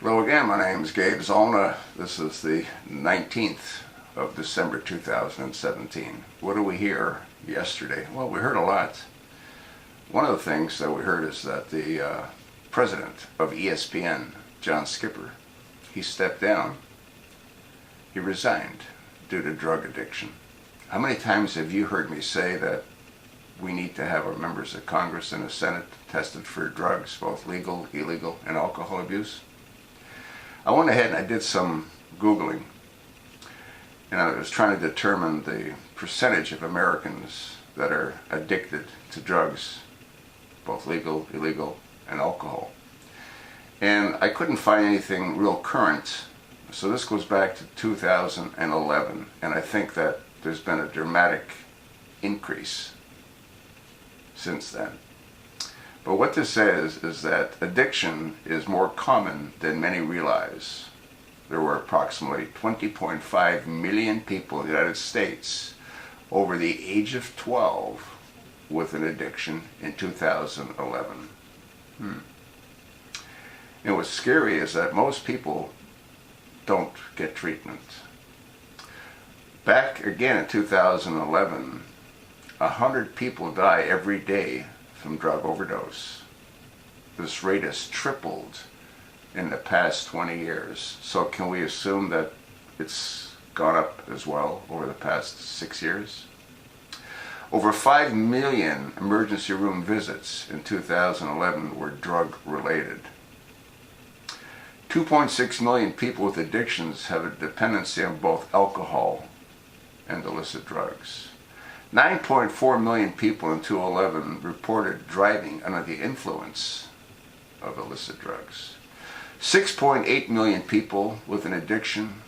Hello again, my name is Gabe Zolna. This is the 19th of December 2017. What did we hear yesterday? Well, we heard a lot. One of the things that we heard is that the president of ESPN, John Skipper, he stepped down. He resigned due to drug addiction. How many times have you heard me say that we need to have our members of Congress and the Senate tested for drugs, both legal, illegal, and alcohol abuse? I went ahead and I did some Googling, and I was trying to determine the percentage of Americans that are addicted to drugs, both legal, illegal, and alcohol. And I couldn't find anything real current, so this goes back to 2011, and I think that there's been a dramatic increase since then. But what this says is that addiction is more common than many realize. There were approximately 20.5 million people in the United States over the age of 12 with an addiction in 2011. And what's scary is that most people don't get treatment. Back again in 2011, 100 people die every day from drug overdose. This rate has tripled in the past 20 years. So can we assume that it's gone up as well over the past 6 years? Over 5 million emergency room visits in 2011 were drug related. 2.6 million people with addictions have a dependency on both alcohol and illicit drugs. 9.4 million people in 2011 reported driving under the influence of illicit drugs. 6.8 million people with an addiction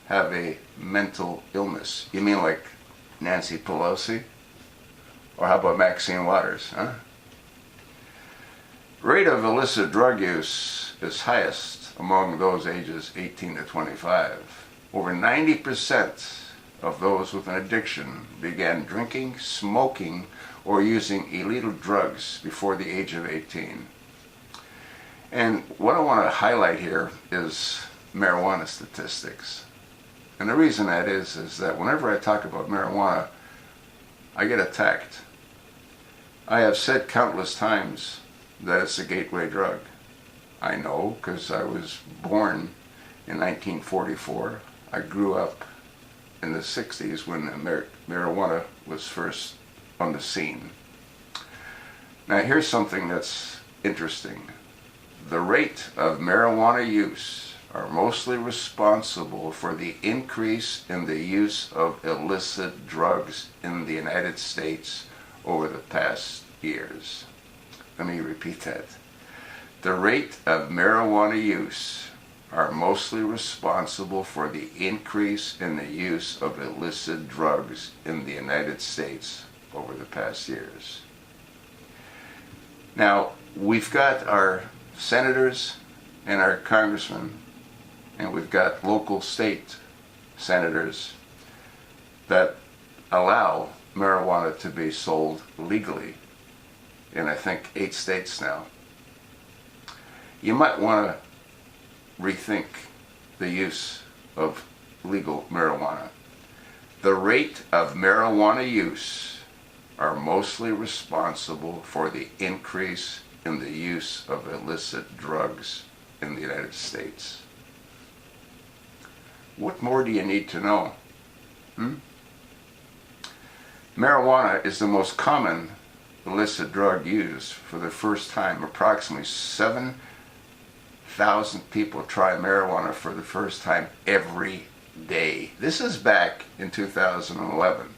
have a mental illness. You mean like Nancy Pelosi? Or how about Maxine Waters, huh? Rate of illicit drug use is highest among those ages 18 to 25. Over 90% of those with an addiction began drinking, smoking, or using illegal drugs before the age of 18. And what I want to highlight here is marijuana statistics. And the reason that is that whenever I talk about marijuana, I get attacked. I have said countless times that it's a gateway drug. I know because I was born in 1944. I grew up in the 60s when marijuana was first on the scene. Now here's something that's interesting. The rate of marijuana use are mostly responsible for the increase in the use of illicit drugs in the United States over the past years. Let me repeat that. The rate of marijuana use are mostly responsible for the increase in the use of illicit drugs in the United States over the past years. Now, we've got our senators and our congressmen, and we've got local state senators that allow marijuana to be sold legally in, I think, 8 states now. You might want to rethink the use of legal marijuana. The rate of marijuana use are mostly responsible for the increase in the use of illicit drugs in the United States. What more do you need to know? Marijuana is the most common illicit drug used for the first time. Approximately 7,000 people try marijuana for the first time every day. This is back in 2011.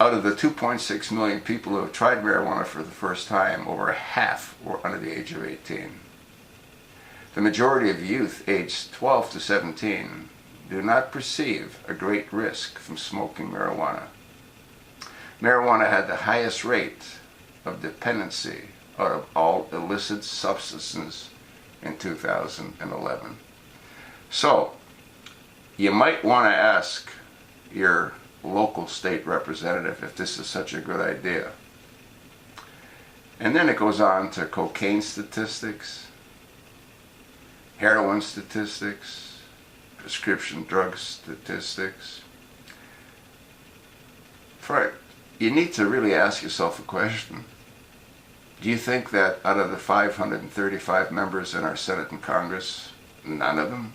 Out of the 2.6 million people who have tried marijuana for the first time, over half were under the age of 18. The majority of youth aged 12 to 17 do not perceive a great risk from smoking marijuana. Marijuana had the highest rate of dependency out of all illicit substances in 2011. So, you might want to ask your local state representative if this is such a good idea. And then it goes on to cocaine statistics. heroin statistics, prescription drug statistics. You need to really ask yourself a question. Do you think that out of the 535 members in our Senate and Congress, none of them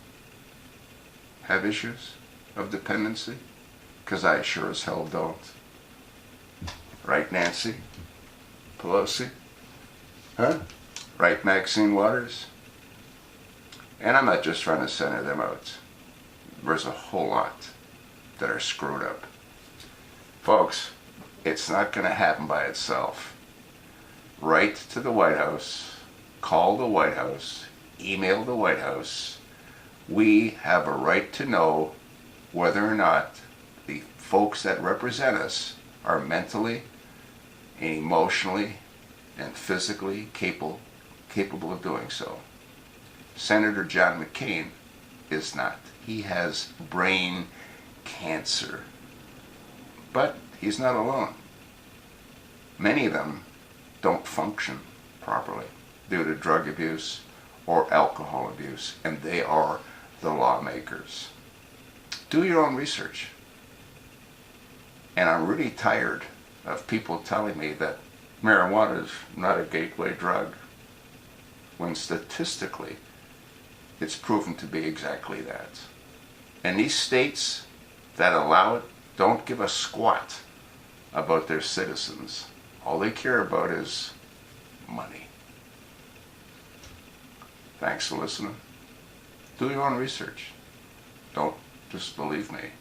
have issues of dependency? Because I sure as hell don't. Right, Nancy Pelosi? Huh? Right, Maxine Waters? And I'm not just trying to center them out. There's a whole lot that are screwed up. Folks, it's not going to happen by itself. Write to the White House, call the White House, email the White House. We have a right to know whether or not the folks that represent us are mentally and emotionally and physically capable of doing so. Senator John McCain is not. He has brain cancer. But he's not alone. Many of them don't function properly due to drug abuse or alcohol abuse, and they are the lawmakers. Do your own research. And I'm really tired of people telling me that marijuana is not a gateway drug, when statistically it's proven to be exactly that. And these states that allow it don't give a squat about their citizens. All they care about is money. Thanks for listening. Do your own research. Don't just believe me.